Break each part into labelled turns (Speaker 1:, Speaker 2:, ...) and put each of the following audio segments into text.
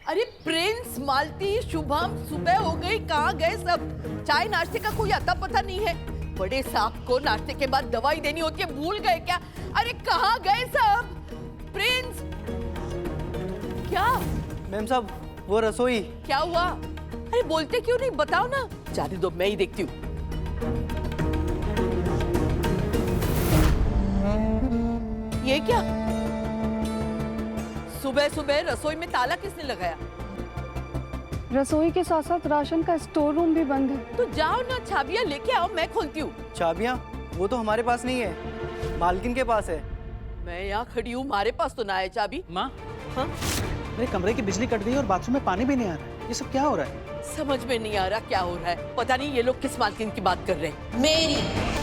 Speaker 1: अरे प्रिंस, मालती, शुभम, सुबह हो गई, कहाँ गए सब? चाय नाश्ते का कोई अता पता नहीं है। बड़े साहब को नाश्ते के बाद दवाई देनी होती है, भूल गए क्या? अरे कहाँ गए सब? प्रिंस, क्या?
Speaker 2: मैम साहब, वो रसोई।
Speaker 1: क्या हुआ? अरे बोलते क्यों नहीं, बताओ ना। जाने दो, मैं ही देखती हूँ। ये क्या? सुबह सुबह रसोई में ताला किसने लगाया?
Speaker 3: रसोई के साथ साथ राशन का स्टोर रूम भी बंद है।
Speaker 1: तो जाओ ना, चाबियां लेके आओ, मैं खोलती हूँ।
Speaker 2: चाबियाँ? वो तो हमारे पास नहीं है, मालकिन के पास है।
Speaker 1: मैं यहाँ खड़ी हूँ, हमारे पास तो ना है चाबी।
Speaker 4: माँ,
Speaker 1: हाँ?
Speaker 4: मेरे कमरे की बिजली कट गई और बाथरूम में पानी भी नहीं आ रहा है। ये सब क्या हो रहा है?
Speaker 1: समझ में नहीं आ रहा क्या हो रहा है। पता नहीं ये लोग किस मालकिन की बात कर रहे हैं। मेरी।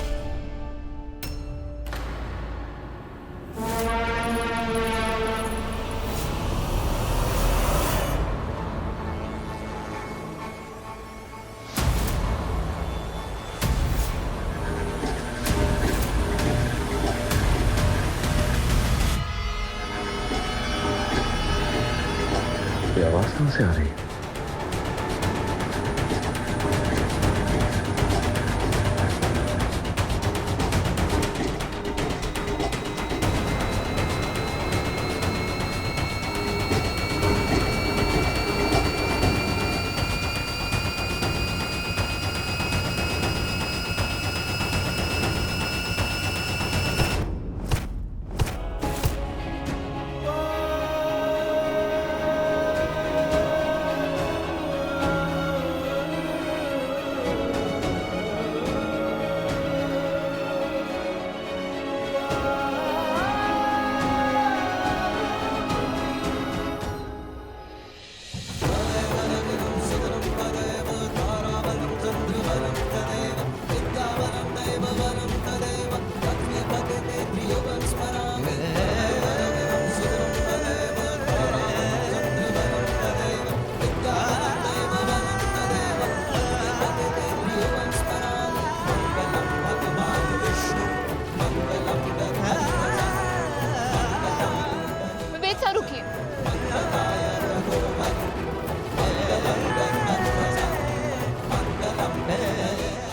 Speaker 5: ये आवाज कहाँ से आ रही है?
Speaker 3: रुकिए।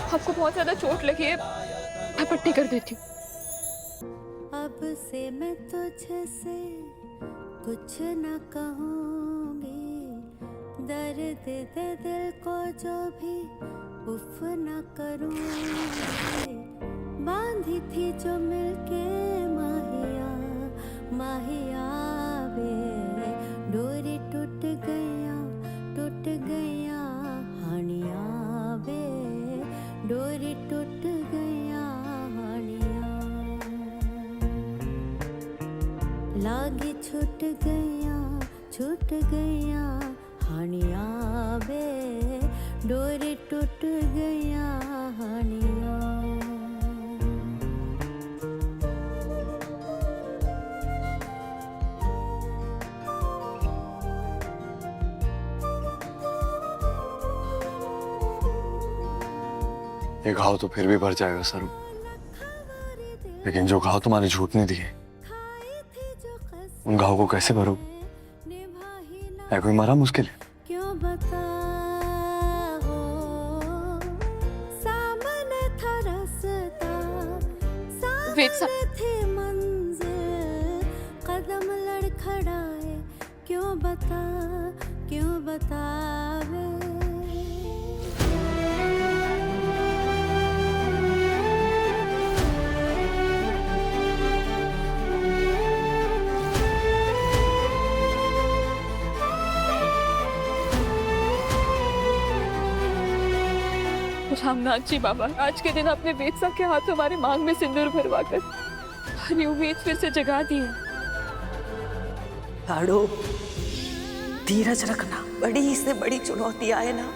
Speaker 3: आपको बहुत ज्यादा चोट लगी है, मैं पट्टी कर देती हूँ।
Speaker 6: अब से मैं तुझसे कुछ न कहूँगी, दर्द दे दिल को जो भी उफ न करूँगी। बांधी थी जो मिलके माहिया माहिया वे, डोरी टूट गया हानिया वे, डोरी टूट गया हानिया, लागी छूट गया हानिया वे, डोरी टूट गया हानिया।
Speaker 5: ये घाव तो फिर भी भर जाएगा सरू, लेकिन जो घाव तुम्हारे झूठ ने दिए, उन घाव को कैसे भरो? है कोई मरा मुश्किल है?
Speaker 6: क्यों बता हो, सामने था रास्ता, सामने थी मंजिल, कदम लड़खड़ाए, क्यों बतावे।
Speaker 3: रामनाथ जी बाबा, आज के दिन अपने वेदसा के हाथ हमारे मांग में सिंदूर भरवाकर हरी उम्मीद फिर से जगा दी है।
Speaker 7: लाडो, धीरज रखना, बड़ी से बड़ी चुनौती आए ना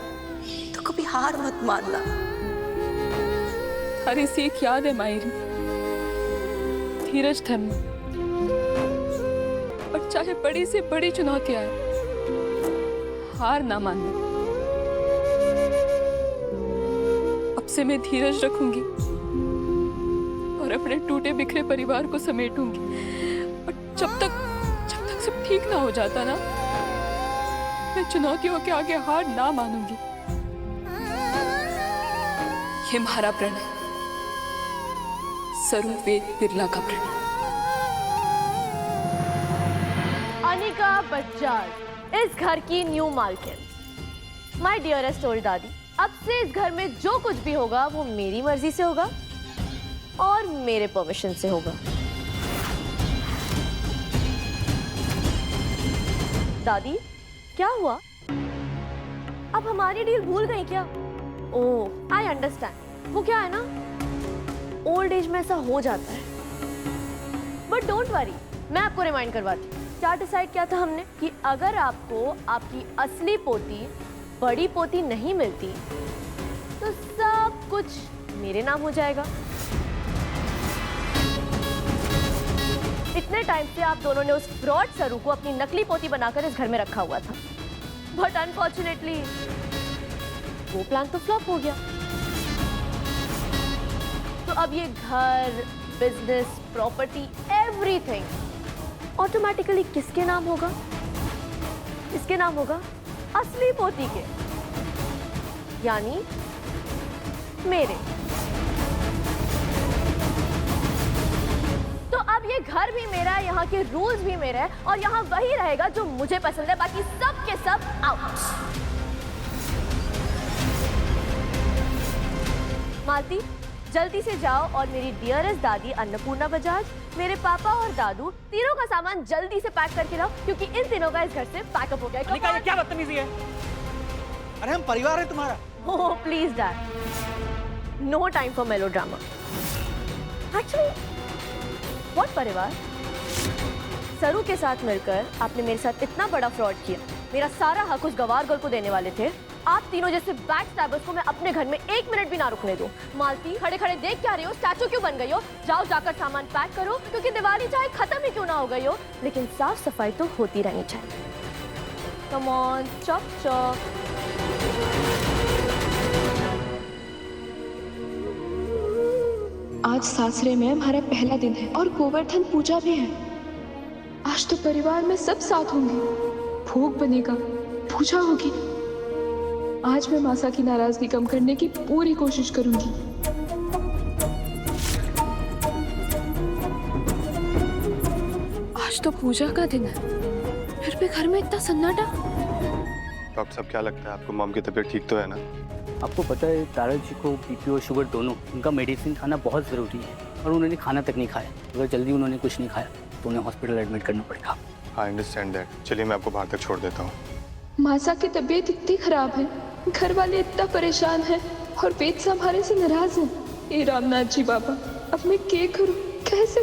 Speaker 7: तो कभी हार मत मानना।
Speaker 3: हरी सीख याद है मायरी, धीरज धर्म, और चाहे बड़ी से बड़ी चुनौती आए, हार ना मानना। अब से मैं धीरज रखूंगी और अपने टूटे बिखरे परिवार को समेटूंगी, और जब तक सब ठीक ना हो जाता ना, मैं चुनौतियों के आगे हार ना मानूंगी। ये हमारा प्रण है, सरू वेद बिरला का प्रण।
Speaker 8: अनिका बजाज इस घर की न्यू मालकिन। माय डियरेस्ट ओल्ड दादी, अब से इस घर में जो कुछ भी होगा वो मेरी मर्जी से होगा और मेरे परमिशन से होगा। दादी क्या हुआ? अब हमारी डील भूल गई क्या? ओह आई अंडरस्टैंड। वो क्या है ना, ओल्ड एज में ऐसा हो जाता है। बट डोंट वरी, मैं आपको रिमाइंड करवाती हूँ। क्या डिसाइड किया था हमने कि अगर आपको आपकी असली पोती बड़ी पोती नहीं मिलती तो सब कुछ मेरे नाम हो जाएगा। इतने टाइम से आप दोनों ने उस फ्रॉड सरू को अपनी नकली पोती बनाकर इस घर में रखा हुआ था, बट अनफॉर्चुनेटली वो प्लान तो फ्लॉप हो गया। तो अब ये घर, बिजनेस, प्रॉपर्टी, एवरीथिंग ऑटोमेटिकली किसके नाम होगा? इसके नाम होगा असली पोती के, यानी मेरे। तो अब ये घर भी मेरा है, यहाँ के रूल्स भी मेरे हैं और यहाँ वही रहेगा जो मुझे पसंद है। बाकी सब के सब आउट। मालती, जल्दी से जाओ और मेरी डियरेस्ट दादी अन्नपूर्णा बजाज, मेरे पापा और दादू तीनों का सामान जल्दी से पैक करके लाओ, क्योंकि इन तीनों का इस घर से पैकअप हो गया।
Speaker 4: अनिका, ये क्या बदतमीजी है? अरे हम परिवार है तुम्हारा।
Speaker 8: Oh please dad, no time for melodrama. Actually what परिवार? सरू के साथ मिलकर आपने मेरे साथ इतना बड़ा फ्रॉड किया। मेरा सारा हक उस गवार गर्ल को देने वाले थे। आप तीनों जैसे बैक स्टैबर्स को मैं अपने घर में 1 मिनट भी ना रुकने दूं। मालती, खड़े खड़े देख क्या रही हो? स्टैचू क्यों बन गई हो? जाओ जाकर सामान पैक करो, क्योंकि दिवाली चाहे खत्म ही क्यों ना हो गई हो, लेकिन साफ सफाई तो होती रहनी चाहिए। Come on, chop chop.
Speaker 9: आज सासरे में हमारा पहला दिन है और गोवर्धन पूजा भी है। आज तो परिवार में सब साथ होंगे, भोग बनेगा, पूजा होगी। आज मैं मासा की नाराजगी कम करने की पूरी कोशिश करूंगी।
Speaker 3: आज तो पूजा का दिन है, फिर भी घर में इतना सन्नाटा।
Speaker 5: डॉक्टर साहब, क्या लगता है आपको मॉम की तबीयत ठीक तो है ना?
Speaker 10: आपको पता है तारा जी को बीपी और शुगर दोनों, उनका मेडिसिन खाना बहुत ज़रूरी है और उन्होंने खाना तक नहीं खाया। अगर जल्दी उन्होंने कुछ नहीं खाया तो उन्हें हॉस्पिटल एडमिट करना पड़ेगा।
Speaker 5: I understand that. चलिए मैं आपको बाहर तक छोड़ देता हूँ।
Speaker 9: मासा की तबीयत इतनी खराब है, घर वाले इतना परेशान हैं और वेद से हमारे से नाराज हैं। हे रामनाथ जी बाबा, अब मैं क्या करूं, कैसे